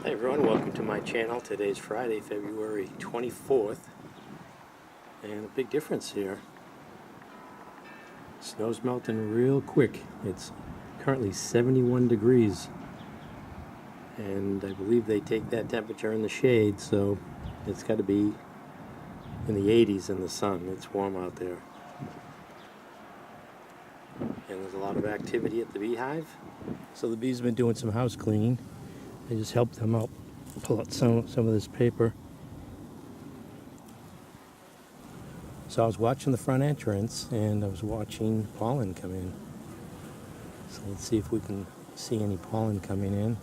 Hi everyone, welcome to my channel. Today's Friday, February 24th, and a big difference here. Snow's melting real quick. It's currently 71 degrees, and I believe they take that temperature in the shade, so it's got to be in the 80s in the sun. It's warm out there. And there's a lot of activity at the Beehive. So the bees have been doing some house cleaning. I just helped them out, pull out some of this paper. So I was watching the front entrance and I was watching pollen come in. So let's see if we can see any pollen coming in.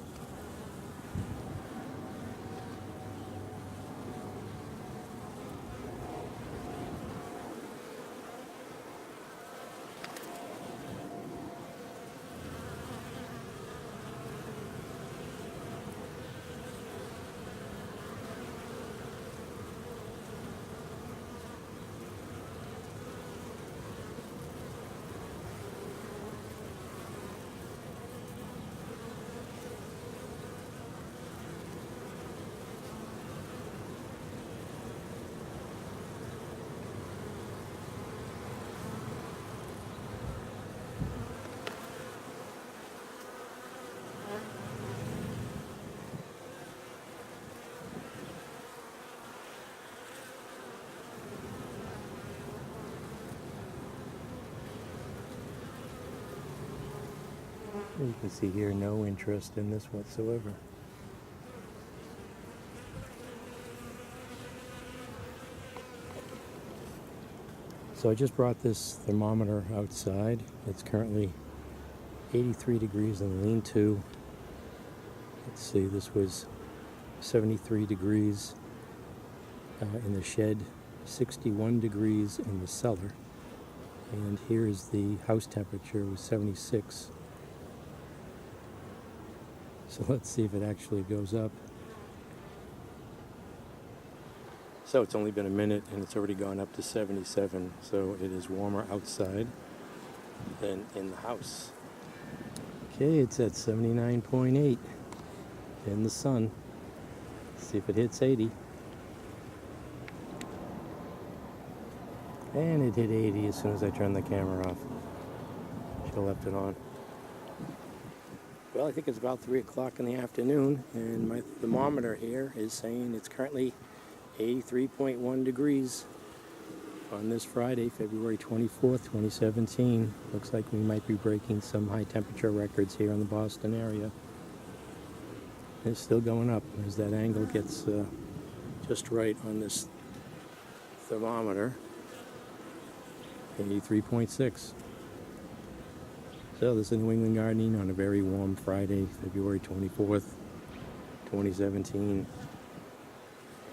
You can see here no interest in this whatsoever. So I just brought this thermometer outside. It's currently 83 degrees in the lean-to. Let's see, this was 73 degrees in the shed, 61 degrees in the cellar. And here is the house temperature, it was 76. So let's see if it actually goes up. So it's only been a minute and it's already gone up to 77. So it is warmer outside than in the house. Okay, it's at 79.8 in the sun. Let's see if it hits 80. And it hit 80 as soon as I turned the camera off. Should have left it on. Well, I think it's about 3 o'clock in the afternoon, and my thermometer here is saying it's currently 83.1 degrees on this Friday, February 24th, 2017. Looks like we might be breaking some high temperature records here in the Boston area. It's still going up as that angle gets just right on this thermometer. 83.6. So this is New England Gardening on a very warm Friday, February 24th, 2017.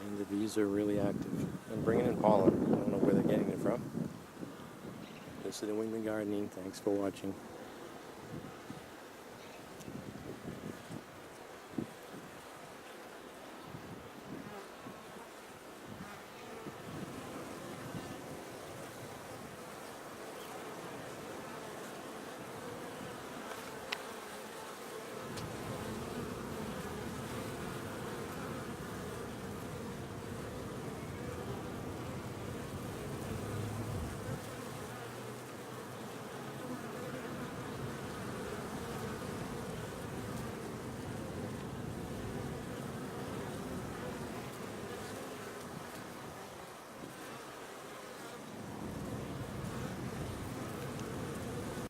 And the bees are really active and bringing in pollen. I don't know where they're getting it from. This is New England Gardening. Thanks for watching.